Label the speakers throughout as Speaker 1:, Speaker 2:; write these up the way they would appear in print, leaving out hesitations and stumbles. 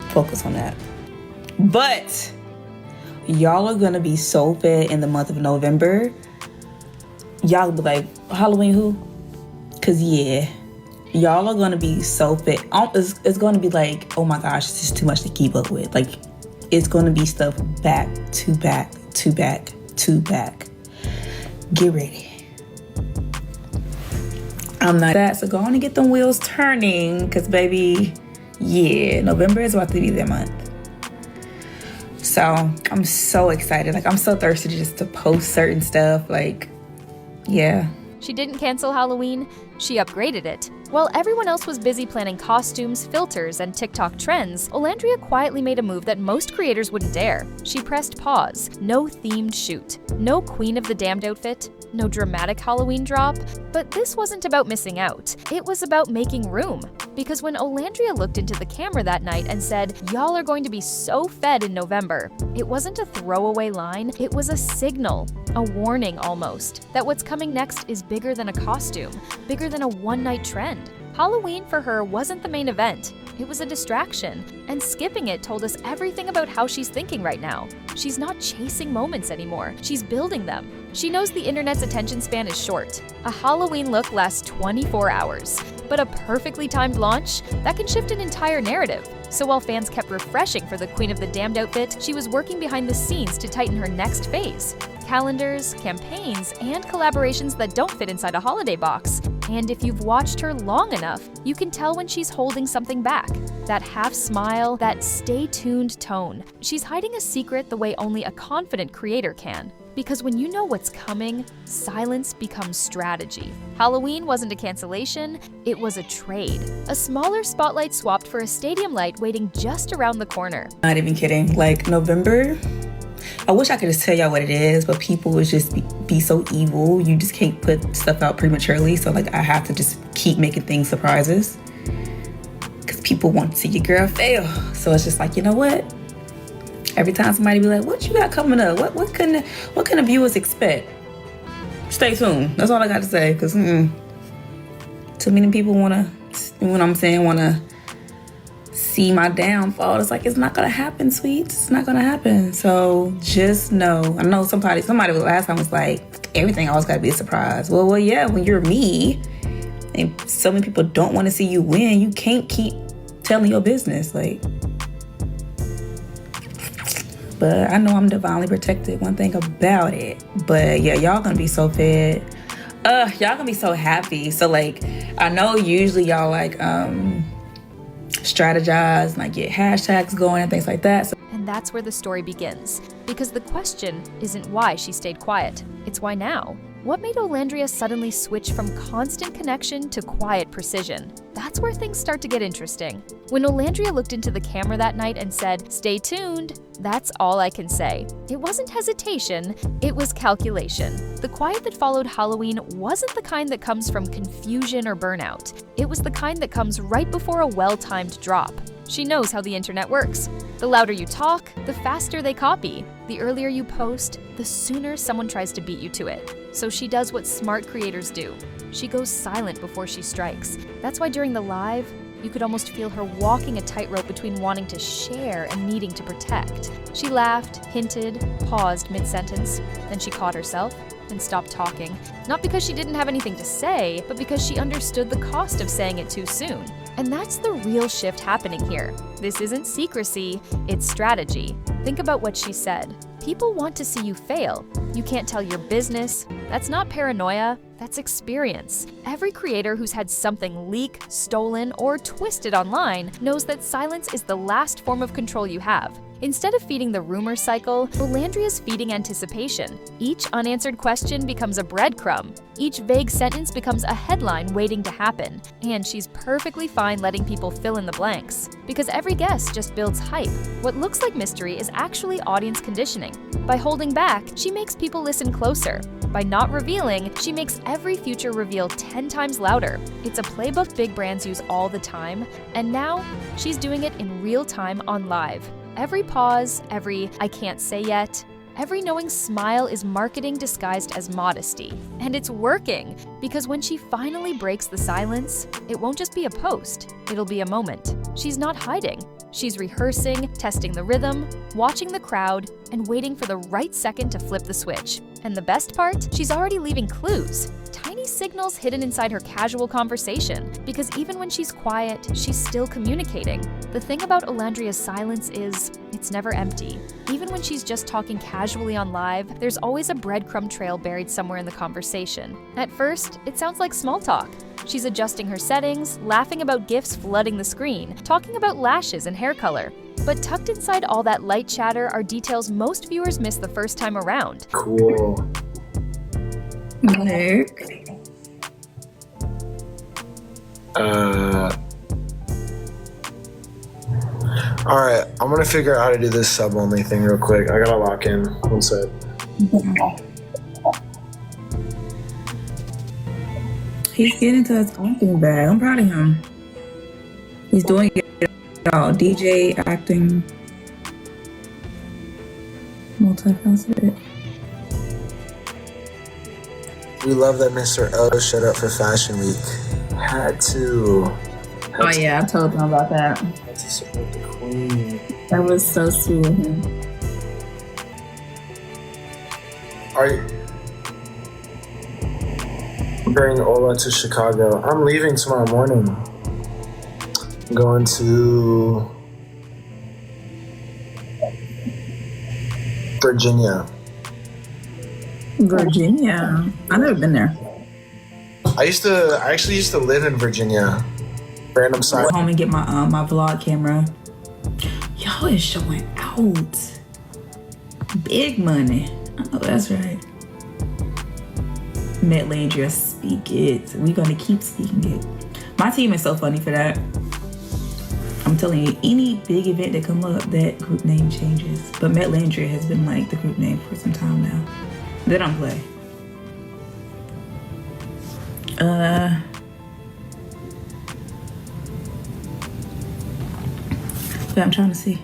Speaker 1: focus on that. But y'all are gonna be so fed in the month of November. Y'all be like, Halloween who? Cause yeah, y'all are gonna be so fed. It's gonna be like, oh my gosh, this is too much to keep up with. Like, it's gonna be stuff back to back to back to back. Get ready. I'm not that, so go on and get them wheels turning, because baby, yeah, November is about to be their month. So I'm so excited. Like, I'm so thirsty just to post certain stuff. Like, yeah.
Speaker 2: She didn't cancel Halloween, she upgraded it. While everyone else was busy planning costumes, filters, and TikTok trends, Olandria quietly made a move that most creators wouldn't dare. She pressed pause. No themed shoot. No Queen of the Damned outfit. No dramatic Halloween drop. But this wasn't about missing out. It was about making room. Because when Olandria looked into the camera that night and said, "Y'all are going to be so fed in November," it wasn't a throwaway line, it was a signal, a warning almost, that what's coming next is bigger than a costume, bigger than a one-night trend. Halloween for her wasn't the main event. It was a distraction, and skipping it told us everything about how she's thinking right now. She's not chasing moments anymore, she's building them. She knows the internet's attention span is short. A Halloween look lasts 24 hours, but a perfectly timed launch, that can shift an entire narrative. So while fans kept refreshing for the Queen of the Damned outfit, she was working behind the scenes to tighten her next phase. Calendars, campaigns, and collaborations that don't fit inside a holiday box. And if you've watched her long enough, you can tell when she's holding something back. That half smile, that stay tuned tone. She's hiding a secret the way only a confident creator can. Because when you know what's coming, silence becomes strategy. Halloween wasn't a cancellation, it was a trade. A smaller spotlight swapped for a stadium light waiting just around the corner.
Speaker 1: Not even kidding. Like, November, I wish I could just tell y'all what it is, but people would just be so evil. You just can't put stuff out prematurely. So like, I have to just keep making things surprises, because people want to see your girl fail. So it's just like, you know what? Every time somebody be like, what you got coming up? What can the viewers expect? Stay tuned. That's all I got to say, because too many people want to see my downfall. It's like, it's not gonna happen, sweets. It's not gonna happen. So just know. I know somebody last time was like, everything always gotta be a surprise. Well, yeah, when you're me and so many people don't want to see you win, you can't keep telling your business. Like, but I know I'm divinely protected, one thing about it. But yeah, y'all gonna be so fed. Y'all gonna be so happy. So like, I know usually y'all like strategize and like get hashtags going and things like that. So
Speaker 2: and that's where the story begins. Because the question isn't why she stayed quiet, it's why now. What made Olandria suddenly switch from constant connection to quiet precision? That's where things start to get interesting. When Olandria looked into the camera that night and said, "Stay tuned," that's all I can say. It wasn't hesitation, it was calculation. The quiet that followed Halloween wasn't the kind that comes from confusion or burnout. It was the kind that comes right before a well-timed drop. She knows how the internet works. The louder you talk, the faster they copy. The earlier you post, the sooner someone tries to beat you to it. So she does what smart creators do. She goes silent before she strikes. That's why during the live, you could almost feel her walking a tightrope between wanting to share and needing to protect. She laughed, hinted, paused mid-sentence, then she caught herself and stopped talking. Not because she didn't have anything to say, but because she understood the cost of saying it too soon. And that's the real shift happening here. This isn't secrecy, it's strategy. Think about what she said. People want to see you fail. You can't tell your business. That's not paranoia, that's experience. Every creator who's had something leak, stolen, or twisted online knows that silence is the last form of control you have. Instead of feeding the rumor cycle, Olandria's feeding anticipation. Each unanswered question becomes a breadcrumb. Each vague sentence becomes a headline waiting to happen. And she's perfectly fine letting people fill in the blanks. Because every guess just builds hype. What looks like mystery is actually audience conditioning. By holding back, she makes people listen closer. By not revealing, she makes every future reveal 10 times louder. It's a playbook big brands use all the time, and now she's doing it in real time on live. Every pause, every "I can't say yet," every knowing smile is marketing disguised as modesty. And it's working, because when she finally breaks the silence, it won't just be a post, it'll be a moment. She's not hiding, She's rehearsing, testing the rhythm, watching the crowd, and waiting for the right second to flip the switch. And the best part? She's already leaving clues. Tiny signals hidden inside her casual conversation, because even when she's quiet, she's still communicating. The thing about Olandria's silence is, it's never empty. Even when she's just talking casually on live, there's always a breadcrumb trail buried somewhere in the conversation. At first, it sounds like small talk. She's adjusting her settings, laughing about GIFs flooding the screen, talking about lashes and hair color. But tucked inside all that light chatter are details most viewers miss the first time around.
Speaker 3: Cool.
Speaker 1: Nick.
Speaker 3: Alright, I'm gonna figure out how to do this sub-only thing real quick. I gotta lock in. One sec.
Speaker 1: He's getting to his own thing bag. I'm proud of him. He's doing it all. DJ, acting, multifaceted.
Speaker 3: We love that Mr. O showed up for Fashion Week. Had to.
Speaker 1: Oh yeah, I told him about that.
Speaker 3: Had to support the queen.
Speaker 1: That was so sweet of him.
Speaker 3: Are you bringing Ola to Chicago? I'm leaving tomorrow morning. I'm going to Virginia.
Speaker 1: Virginia. I've never been there.
Speaker 3: I actually used to live in Virginia. Random side.
Speaker 1: Go home and get my my vlog camera. Y'all is showing out. Big money. Oh, that's right. Nicolandria, speak it. We're gonna keep speaking it. My team is so funny for that. I'm telling you, any big event that come up, that group name changes. But Nicolandria has been like the group name for some time now. They don't play. But I'm trying to see.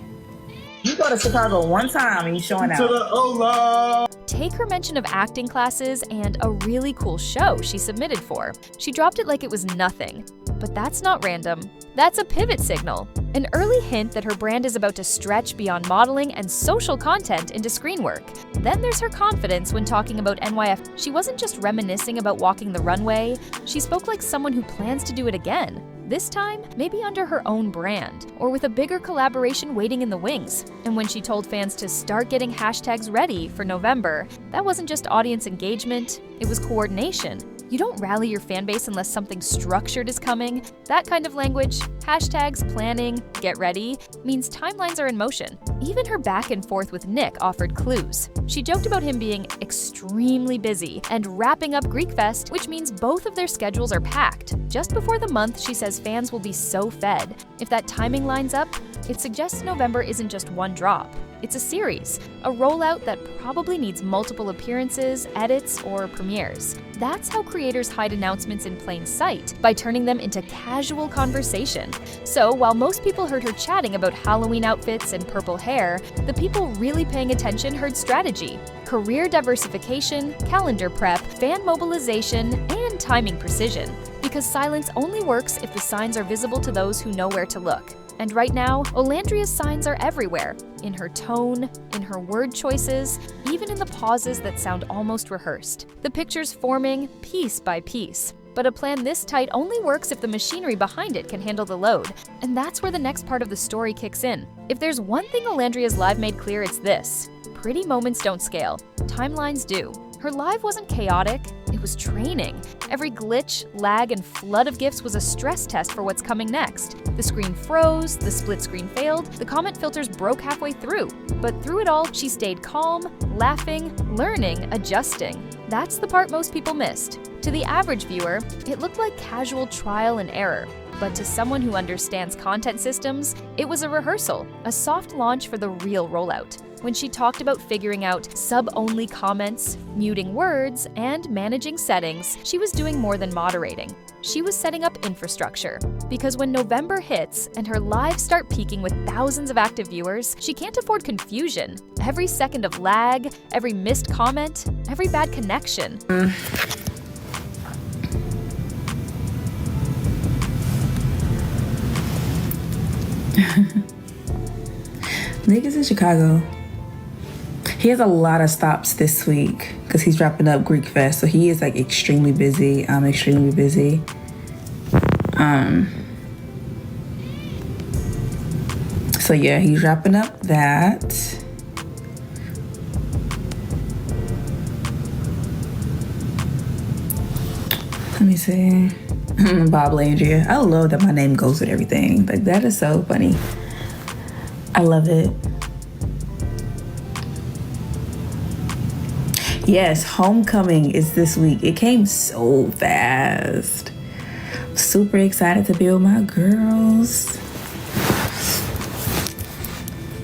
Speaker 1: You go to Chicago one time and you showing out.
Speaker 3: To the Ola.
Speaker 2: Take her mention of acting classes and a really cool show she submitted for. She dropped it like it was nothing. But that's not random. That's a pivot signal. An early hint that her brand is about to stretch beyond modeling and social content into screen work. Then there's her confidence when talking about NYF. She wasn't just reminiscing about walking the runway. She spoke like someone who plans to do it again. This time, maybe under her own brand, or with a bigger collaboration waiting in the wings. And when she told fans to start getting hashtags ready for November, that wasn't just audience engagement, it was coordination. You don't rally your fan base unless something structured is coming. That kind of language, hashtags, planning, get ready, means timelines are in motion. Even her back and forth with Nick offered clues. She joked about him being extremely busy and wrapping up Greek Fest, which means both of their schedules are packed. Just before the month, she says fans will be so fed. If that timing lines up, it suggests November isn't just one drop. It's a series, a rollout that probably needs multiple appearances, edits, or premieres. That's how creators hide announcements in plain sight, by turning them into casual conversation. So while most people heard her chatting about Halloween outfits and purple hair, the people really paying attention heard strategy, career diversification, calendar prep, fan mobilization, and timing precision. Because silence only works if the signs are visible to those who know where to look. And right now, Olandria's signs are everywhere. In her tone, in her word choices, even in the pauses that sound almost rehearsed. The picture's forming piece by piece. But a plan this tight only works if the machinery behind it can handle the load. And that's where the next part of the story kicks in. If there's one thing Olandria's live made clear, it's this. Pretty moments don't scale. Timelines do. Her live wasn't chaotic, it was training. Every glitch, lag, and flood of GIFs was a stress test for what's coming next. The screen froze, the split screen failed, the comment filters broke halfway through. But through it all, she stayed calm, laughing, learning, adjusting. That's the part most people missed. To the average viewer, it looked like casual trial and error. But to someone who understands content systems, it was a rehearsal, a soft launch for the real rollout. When she talked about figuring out sub-only comments, muting words, and managing settings, she was doing more than moderating. She was setting up infrastructure. Because when November hits and her lives start peaking with thousands of active viewers, she can't afford confusion. Every second of lag, every missed comment, every bad connection.
Speaker 1: Nick is in Chicago. He has a lot of stops this week because he's wrapping up Greek Fest. So he is like extremely busy. I'm extremely busy. So yeah, he's wrapping up that. Let me see. Bob Landria. I love that my name goes with everything. Like, that is so funny. I love it. Yes, homecoming is this week. It came so fast. Super excited to be with my girls.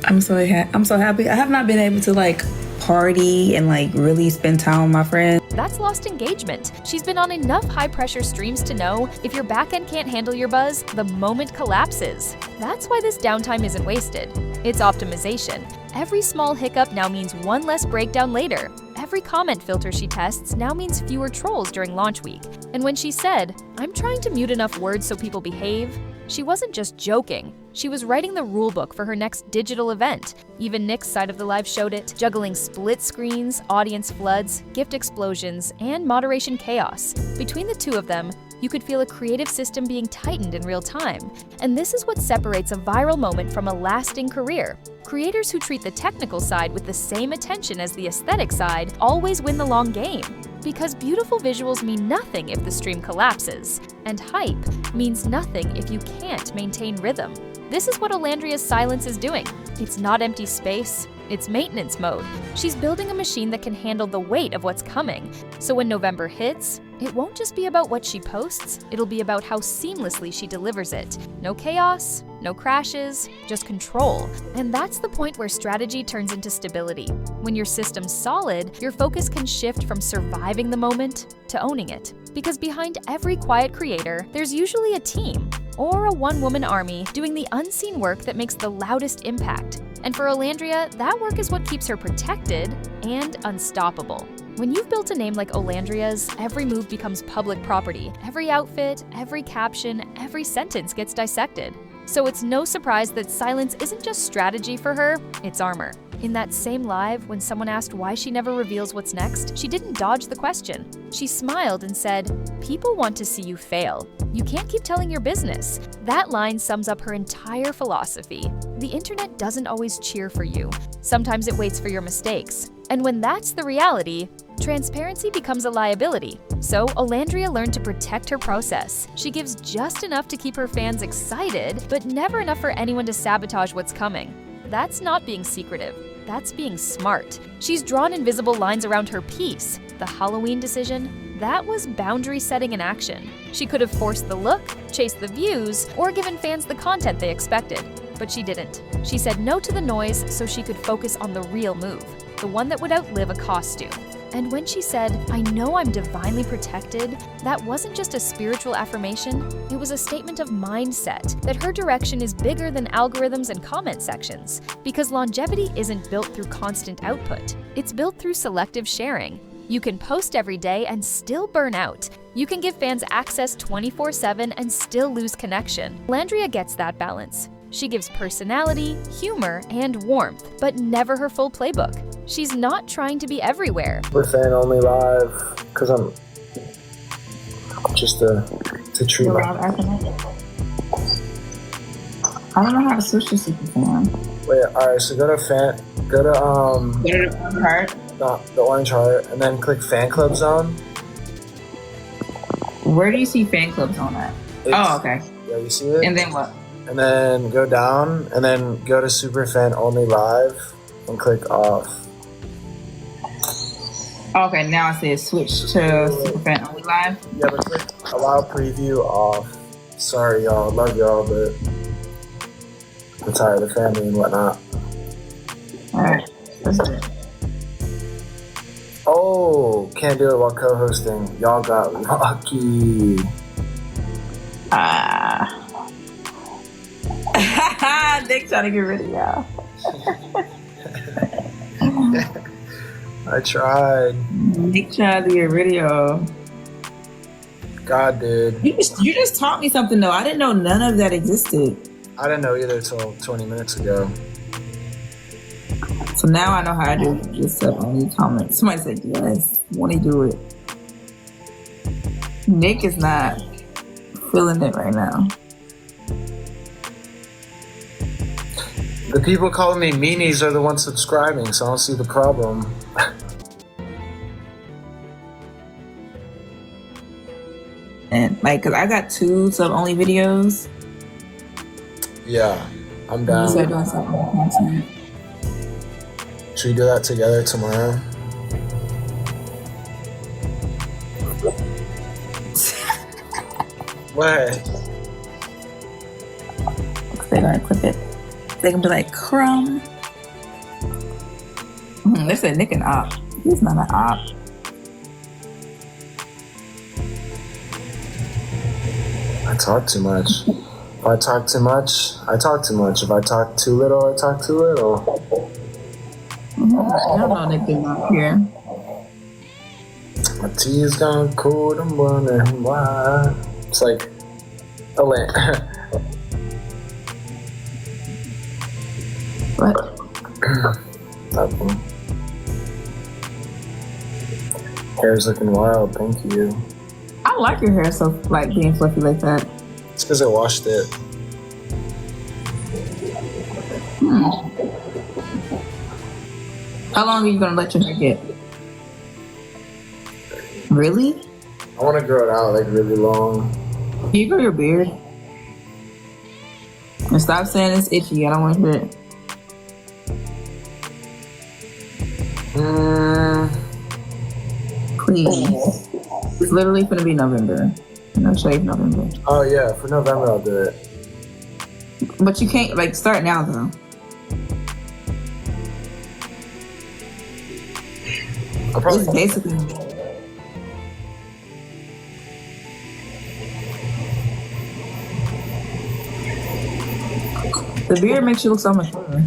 Speaker 1: I'm so happy. I have not been able to like party and like really spend time with my friends.
Speaker 2: That's lost engagement. She's been on enough high-pressure streams to know if your backend can't handle your buzz, the moment collapses. That's why this downtime isn't wasted. It's optimization. Every small hiccup now means one less breakdown later. Every comment filter she tests now means fewer trolls during launch week. And when she said, "I'm trying to mute enough words so people behave," she wasn't just joking. She was writing the rulebook for her next digital event. Even Nick's side of the live showed it, juggling split screens, audience floods, gift explosions, and moderation chaos. Between the two of them, you could feel a creative system being tightened in real time. And this is what separates a viral moment from a lasting career. Creators who treat the technical side with the same attention as the aesthetic side always win the long game. Because beautiful visuals mean nothing if the stream collapses, and hype means nothing if you can't maintain rhythm. This is what Olandria's silence is doing. It's not empty space, it's maintenance mode. She's building a machine that can handle the weight of what's coming. So when November hits, it won't just be about what she posts, it'll be about how seamlessly she delivers it. No chaos, no crashes, just control. And that's the point where strategy turns into stability. When your system's solid, your focus can shift from surviving the moment to owning it. Because behind every quiet creator, there's usually a team or a one-woman army doing the unseen work that makes the loudest impact. And for Olandria, that work is what keeps her protected and unstoppable. When you've built a name like Olandria's, every move becomes public property. Every outfit, every caption, every sentence gets dissected. So it's no surprise that silence isn't just strategy for her, it's armor. In that same live, when someone asked why she never reveals what's next, she didn't dodge the question. She smiled and said, "People want to see you fail. You can't keep telling your business." That line sums up her entire philosophy. The internet doesn't always cheer for you. Sometimes it waits for your mistakes. And when that's the reality, transparency becomes a liability. So Olandria learned to protect her process. She gives just enough to keep her fans excited, but never enough for anyone to sabotage what's coming. That's not being secretive. That's being smart. She's drawn invisible lines around her piece. The Halloween decision, that was boundary setting in action. She could have forced the look, chased the views, or given fans the content they expected. But she didn't. She said no to the noise so she could focus on the real move, the one that would outlive a costume. And when she said, "I know I'm divinely protected," that wasn't just a spiritual affirmation, it was a statement of mindset, that her direction is bigger than algorithms and comment sections. Because longevity isn't built through constant output, it's built through selective sharing. You can post every day and still burn out. You can give fans access 24/7 and still lose connection. Olandria gets that balance. She gives personality, humor, and warmth, but never her full playbook. She's not trying to be everywhere.
Speaker 3: We're fan only live because I'm just to treat my.
Speaker 1: I don't know how to switch to super fan.
Speaker 3: Wait, all right. So go to the
Speaker 1: Heart.
Speaker 3: the orange heart, and then click fan club zone.
Speaker 1: Where do you see fan clubs on that? Oh, okay.
Speaker 3: Yeah, you see it.
Speaker 1: And then what?
Speaker 3: And then go down, and then go to super fan only live, and click off.
Speaker 1: Okay, now I see it switch to super fan only live.
Speaker 3: Yeah, but click allow preview off. Sorry, y'all. Love y'all, but I'm tired of the family and whatnot.
Speaker 1: Alright, let's do it.
Speaker 3: Oh, can't do it while co-hosting. Y'all got lucky.
Speaker 1: Nick trying to get rid of y'all.
Speaker 3: I tried.
Speaker 1: Nick tried to get rid of y'all.
Speaker 3: God did.
Speaker 1: You just taught me something though. I didn't know none of that existed.
Speaker 3: I didn't know either until 20 minutes ago.
Speaker 1: So now I know how to do it. Just only comment. Somebody said yes. Want to do it? Nick is not feeling it right now.
Speaker 3: The people calling me meanies are the ones subscribing, so I don't see the problem.
Speaker 1: And like, cause I got 2 sub-only videos.
Speaker 3: Yeah, I'm down.
Speaker 1: So doing sub-only content.
Speaker 3: Should we do that together tomorrow? What?
Speaker 1: They're gonna clip it. They're gonna be like, crumb. They said Nick an op. He's not an op.
Speaker 3: I talk too much. If I talk too much, I talk too much. If I talk too little, I talk too little.
Speaker 1: I don't know Nick is not here.
Speaker 3: My tea is gone cold, I'm wondering why. It's like a lamp.
Speaker 1: What?
Speaker 3: That one. Hair's looking wild, thank you.
Speaker 1: I like your hair so like being fluffy like that.
Speaker 3: It's because I washed it.
Speaker 1: How long are you gonna let your hair get? Really?
Speaker 3: I want to grow it out like really long.
Speaker 1: Can you grow your beard? And stop saying it's itchy. I don't want to hear it. Please. It's literally gonna be November. No shave November.
Speaker 3: Oh yeah, for November I'll do it.
Speaker 1: But you can't like start now though.
Speaker 3: I'll probably
Speaker 1: It's basically. The beard makes you look so much better.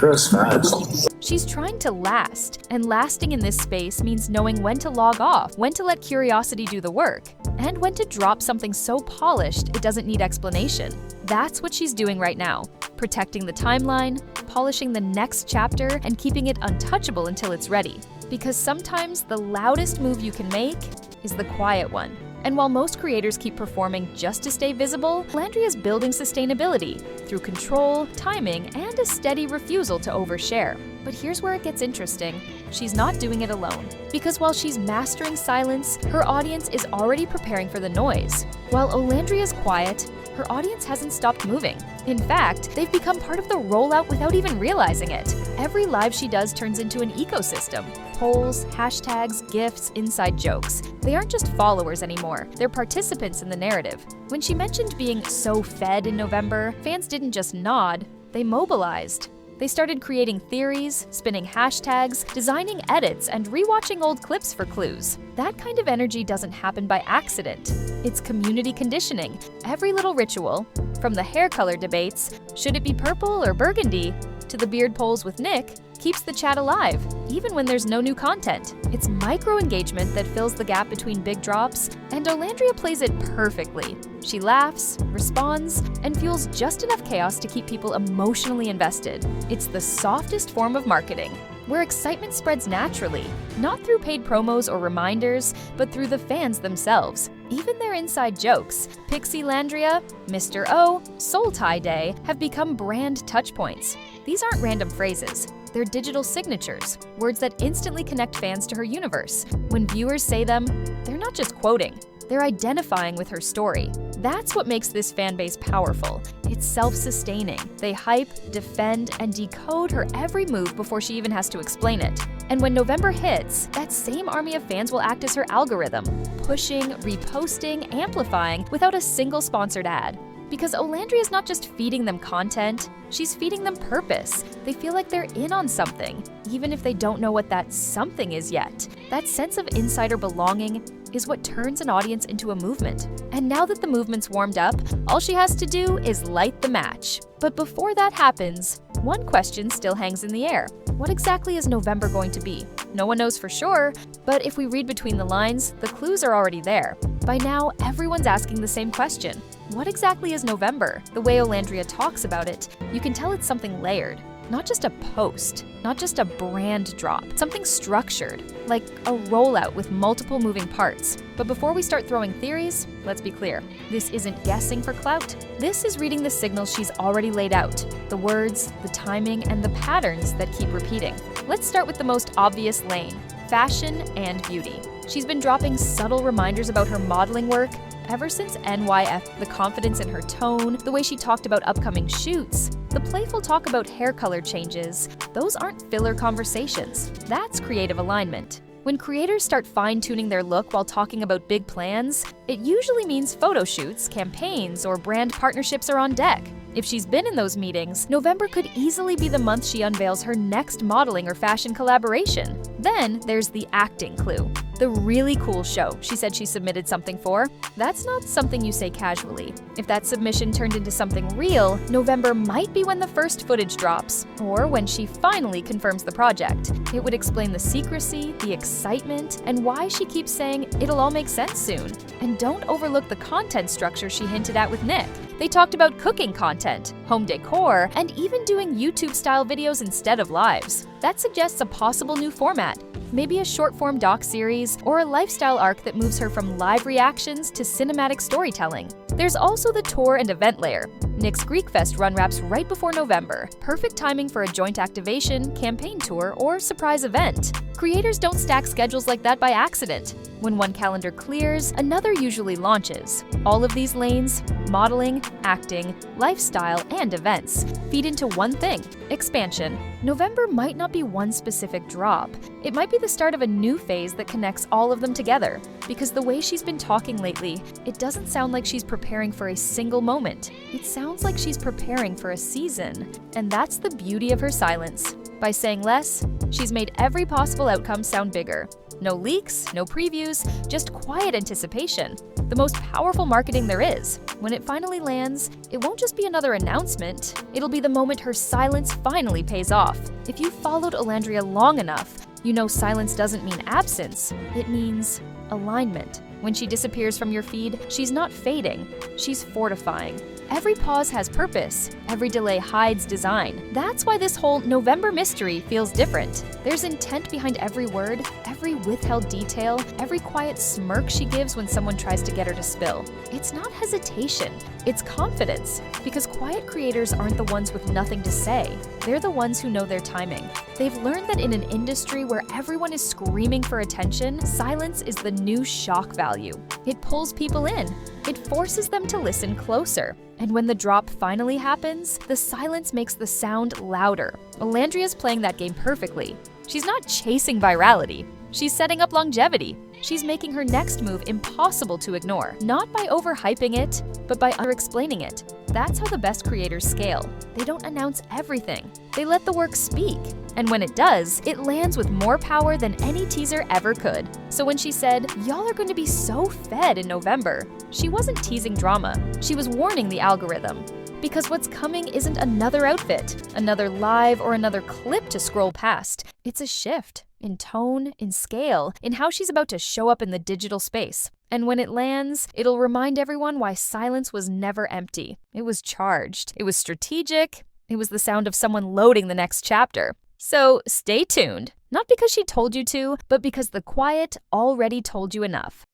Speaker 3: grows fast.
Speaker 2: She's trying to last, and lasting in this space means knowing when to log off, when to let curiosity do the work, and when to drop something so polished it doesn't need explanation. That's what she's doing right now, protecting the timeline, polishing the next chapter, and keeping it untouchable until it's ready. Because sometimes the loudest move you can make is the quiet one. And while most creators keep performing just to stay visible, Olandria is building sustainability through control, timing, and a steady refusal to overshare. But here's where it gets interesting. She's not doing it alone. Because while she's mastering silence, her audience is already preparing for the noise. While Olandria is quiet, her audience hasn't stopped moving. In fact, they've become part of the rollout without even realizing it. Every live she does turns into an ecosystem. Polls, hashtags, GIFs, inside jokes. They aren't just followers anymore, they're participants in the narrative. When she mentioned being so fed in November, fans didn't just nod, they mobilized. They started creating theories, spinning hashtags, designing edits, and rewatching old clips for clues. That kind of energy doesn't happen by accident. It's community conditioning. Every little ritual, from the hair color debates, should it be purple or burgundy, to the beard polls with Nick, keeps the chat alive, even when there's no new content. It's micro-engagement that fills the gap between big drops, and Olandria plays it perfectly. She laughs, responds, and fuels just enough chaos to keep people emotionally invested. It's the softest form of marketing, where excitement spreads naturally, not through paid promos or reminders, but through the fans themselves. Even their inside jokes, Pixie Landria, Mr. O, Soul Tie Day, have become brand touchpoints. These aren't random phrases. They're digital signatures, words that instantly connect fans to her universe. When viewers say them, they're not just quoting, they're identifying with her story. That's what makes this fanbase powerful. It's self-sustaining. They hype, defend, and decode her every move before she even has to explain it. And when November hits, that same army of fans will act as her algorithm, pushing, reposting, amplifying without a single sponsored ad. Because Olandria is not just feeding them content, she's feeding them purpose. They feel like they're in on something, even if they don't know what that something is yet. That sense of insider belonging is what turns an audience into a movement. And now that the movement's warmed up, all she has to do is light the match. But before that happens, one question still hangs in the air. What exactly is November going to be? No one knows for sure, but if we read between the lines, the clues are already there. By now, everyone's asking the same question. What exactly is November? The way Olandria talks about it, you can tell it's something layered. Not just a post, not just a brand drop, something structured, like a rollout with multiple moving parts. But before we start throwing theories, let's be clear. This isn't guessing for clout. This is reading the signals she's already laid out, the words, the timing, and the patterns that keep repeating. Let's start with the most obvious lane, fashion and beauty. She's been dropping subtle reminders about her modeling work ever since NYF, the confidence in her tone, the way she talked about upcoming shoots, the playful talk about hair color changes. Those aren't filler conversations. That's creative alignment. When creators start fine-tuning their look while talking about big plans, it usually means photo shoots, campaigns, or brand partnerships are on deck. If she's been in those meetings, November could easily be the month she unveils her next modeling or fashion collaboration. Then there's the acting clue. The really cool show she said she submitted something for. That's not something you say casually. If that submission turned into something real, November might be when the first footage drops, or when she finally confirms the project. It would explain the secrecy, the excitement, and why she keeps saying it'll all make sense soon. And don't overlook the content structure she hinted at with Nick. They talked about cooking content, home decor, and even doing YouTube-style videos instead of lives. That suggests a possible new format. Maybe a short-form doc series or a lifestyle arc that moves her from live reactions to cinematic storytelling. There's also the tour and event layer. Nick's Greek Fest run wraps right before November. Perfect timing for a joint activation, campaign tour, or surprise event. Creators don't stack schedules like that by accident. When one calendar clears, another usually launches. All of these lanes, modeling, acting, lifestyle, and events, feed into one thing: expansion. November might not be one specific drop. It might be the start of a new phase that connects all of them together. Because the way she's been talking lately, it doesn't sound like she's preparing for a single moment. It sounds like she's preparing for a season. And that's the beauty of her silence. By saying less, she's made every possible outcome sound bigger. No leaks, no previews, just quiet anticipation. The most powerful marketing there is. When it finally lands, it won't just be another announcement. It'll be the moment her silence finally pays off. If you've followed Olandria long enough, you know silence doesn't mean absence. It means alignment. When she disappears from your feed, she's not fading, she's fortifying. Every pause has purpose. Every delay hides design. That's why this whole November mystery feels different. There's intent behind every word, every withheld detail, every quiet smirk she gives when someone tries to get her to spill. It's not hesitation, it's confidence. Because quiet creators aren't the ones with nothing to say. They're the ones who know their timing. They've learned that in an industry where everyone is screaming for attention, silence is the new shock value. It pulls people in. It forces them to listen closer. And when the drop finally happens, the silence makes the sound louder. Olandria's playing that game perfectly. She's not chasing virality. She's setting up longevity. She's making her next move impossible to ignore, not by overhyping it, but by under-explaining it. That's how the best creators scale. They don't announce everything. They let the work speak. And when it does, it lands with more power than any teaser ever could. So when she said, "Y'all are going to be so fed in November," she wasn't teasing drama. She was warning the algorithm. Because what's coming isn't another outfit, another live, or another clip to scroll past. It's a shift in tone, in scale, in how she's about to show up in the digital space. And when it lands, it'll remind everyone why silence was never empty. It was charged. It was strategic. It was the sound of someone loading the next chapter. So stay tuned. Not because she told you to, but because the quiet already told you enough.